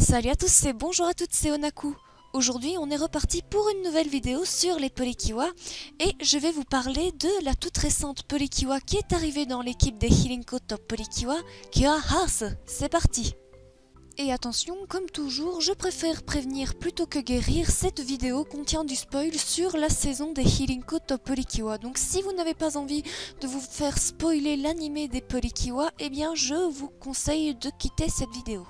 Salut à tous et bonjour à toutes, c'est Onaku. Aujourd'hui on est reparti pour une nouvelle vidéo sur les Polykiwa et je vais vous parler de la toute récente Polykiwa qui est arrivée dans l'équipe des Hilinko Top Polykiwa, Kua Haas. C'est parti! Et attention, comme toujours, je préfère prévenir plutôt que guérir, cette vidéo contient du spoil sur la saison des Hilinko Top Polykiwa. Donc si vous n'avez pas envie de vous faire spoiler l'animé des Polykiwa, eh bien je vous conseille de quitter cette vidéo.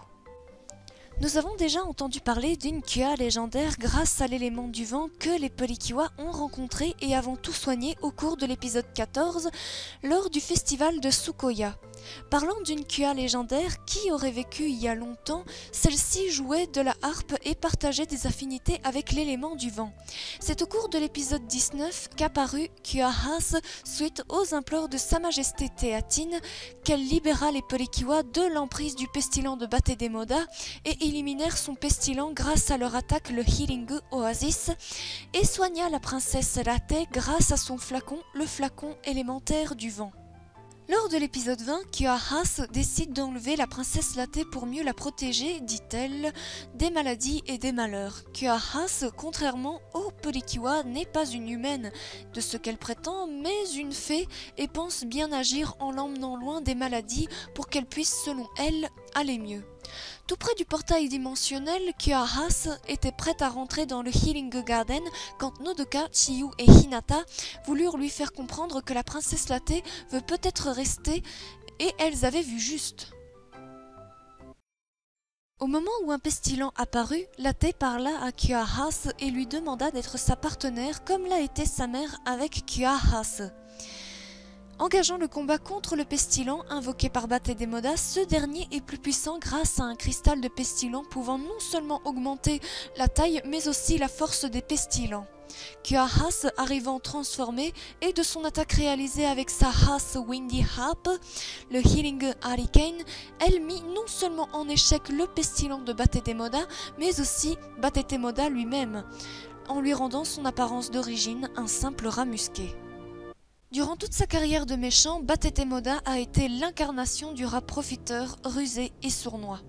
Nous avons déjà entendu parler d'une Kua légendaire grâce à l'élément du vent que les Polykiwa ont rencontré et avant tout soigné au cours de l'épisode 14 lors du festival de Sukoya. Parlant d'une Kua légendaire qui aurait vécu il y a longtemps, celle-ci jouait de la harpe et partageait des affinités avec l'élément du vent. C'est au cours de l'épisode 19 qu'apparut Kua Haas suite aux implores de Sa Majesté Théatine qu'elle libéra les Polykiwa de l'emprise du pestilent de Batedemoda et éliminèrent son pestilent grâce à leur attaque le Hilingu Oasis et soigna la princesse Latte grâce à son flacon, le flacon élémentaire du vent. Lors de l'épisode 20, Kua Haas décide d'enlever la princesse Latte pour mieux la protéger, dit-elle, des maladies et des malheurs. Kua Haas, contrairement aux Polykiwa, n'est pas une humaine de ce qu'elle prétend, mais une fée et pense bien agir en l'emmenant loin des maladies pour qu'elle puisse, selon elle, aller mieux. Tout près du portail dimensionnel, Kua Haas était prête à rentrer dans le Healing Garden quand Nodoka, Chiyu et Hinata voulurent lui faire comprendre que la princesse Latte veut peut-être rester et elles avaient vu juste. Au moment où un pestilent apparut, Latte parla à Kua Haas et lui demanda d'être sa partenaire comme l'a été sa mère avec Kua Haas. Engageant le combat contre le pestilent invoqué par Batedemoda, ce dernier est plus puissant grâce à un cristal de pestilent pouvant non seulement augmenter la taille mais aussi la force des pestilents. Kua Haas arrivant transformé et de son attaque réalisée avec sa Haas Windy Harp, le Healing Hurricane, elle mit non seulement en échec le pestilent de Batedemoda mais aussi Batedemoda lui-même, en lui rendant son apparence d'origine un simple rat musqué. Durant toute sa carrière de méchant, Batedemoda a été l'incarnation du rat profiteur, rusé et sournois.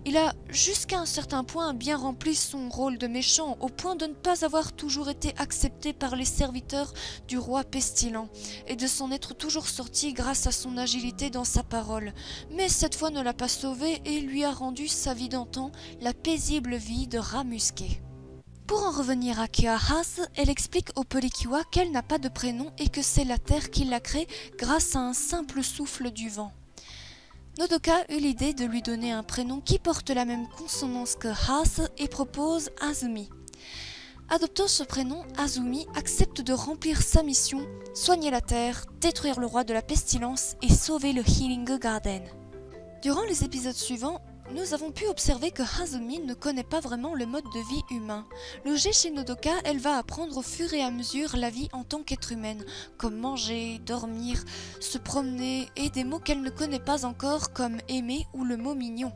Il a jusqu'à un certain point bien rempli son rôle de méchant, au point de ne pas avoir toujours été accepté par les serviteurs du roi pestilent, et de s'en être toujours sorti grâce à son agilité dans sa parole. Mais cette fois ne l'a pas sauvé et lui a rendu sa vie d'antan, la paisible vie de rat musqué. Pour en revenir à Kua Haas, elle explique aux Polykiwa qu'elle n'a pas de prénom et que c'est la terre qui l'a créée grâce à un simple souffle du vent. Nodoka eut l'idée de lui donner un prénom qui porte la même consonance que Haas et propose Azumi. Adoptant ce prénom, Azumi accepte de remplir sa mission, soigner la terre, détruire le roi de la pestilence et sauver le Healing Garden. Durant les épisodes suivants, nous avons pu observer que Azumi ne connaît pas vraiment le mode de vie humain. Logée chez Nodoka, elle va apprendre au fur et à mesure la vie en tant qu'être humaine, comme manger, dormir, se promener et des mots qu'elle ne connaît pas encore comme aimer ou le mot mignon.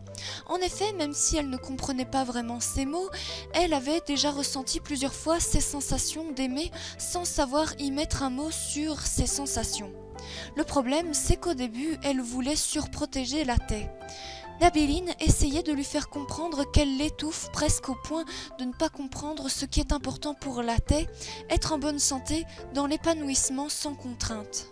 En effet, même si elle ne comprenait pas vraiment ces mots, elle avait déjà ressenti plusieurs fois ces sensations d'aimer sans savoir y mettre un mot sur ces sensations. Le problème, c'est qu'au début, elle voulait surprotéger Latte. Nabeline essayait de lui faire comprendre qu'elle l'étouffe presque au point de ne pas comprendre ce qui est important pour Latte, être en bonne santé dans l'épanouissement sans contrainte.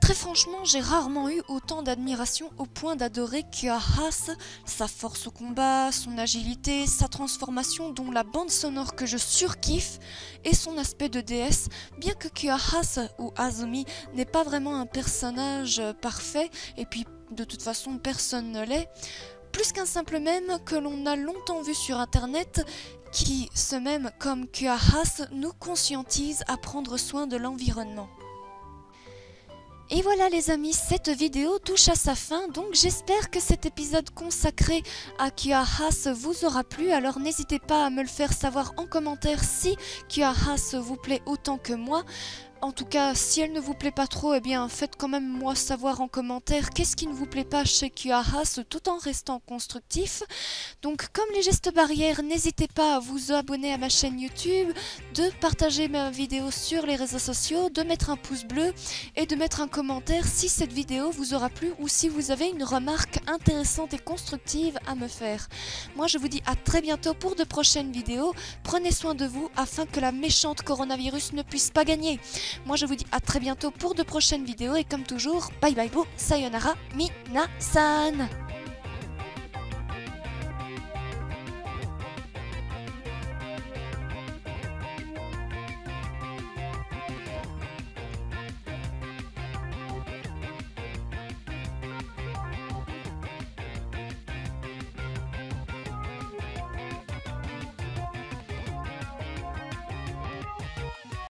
Très franchement, j'ai rarement eu autant d'admiration au point d'adorer Kua Haas, sa force au combat, son agilité, sa transformation dont la bande sonore que je surkiffe et son aspect de déesse, bien que Kua Haas ou Azumi n'est pas vraiment un personnage parfait et puis de toute façon personne ne l'est, plus qu'un simple mème que l'on a longtemps vu sur internet qui, ce mème comme Kua Haas, nous conscientise à prendre soin de l'environnement. Et voilà les amis, cette vidéo touche à sa fin, donc j'espère que cet épisode consacré à Kua Haas vous aura plu, alors n'hésitez pas à me le faire savoir en commentaire si Kua Haas vous plaît autant que moi. En tout cas, si elle ne vous plaît pas trop, eh bien faites quand même moi savoir en commentaire qu'est-ce qui ne vous plaît pas chez Kuahas tout en restant constructif. Donc comme les gestes barrières, n'hésitez pas à vous abonner à ma chaîne YouTube, de partager ma vidéo sur les réseaux sociaux, de mettre un pouce bleu et de mettre un commentaire si cette vidéo vous aura plu ou si vous avez une remarque intéressante et constructive à me faire. Moi je vous dis à très bientôt pour de prochaines vidéos. Prenez soin de vous afin que la méchante coronavirus ne puisse pas gagner. Moi je vous dis à très bientôt pour de prochaines vidéos et comme toujours, bye bye bye, sayonara, minasan.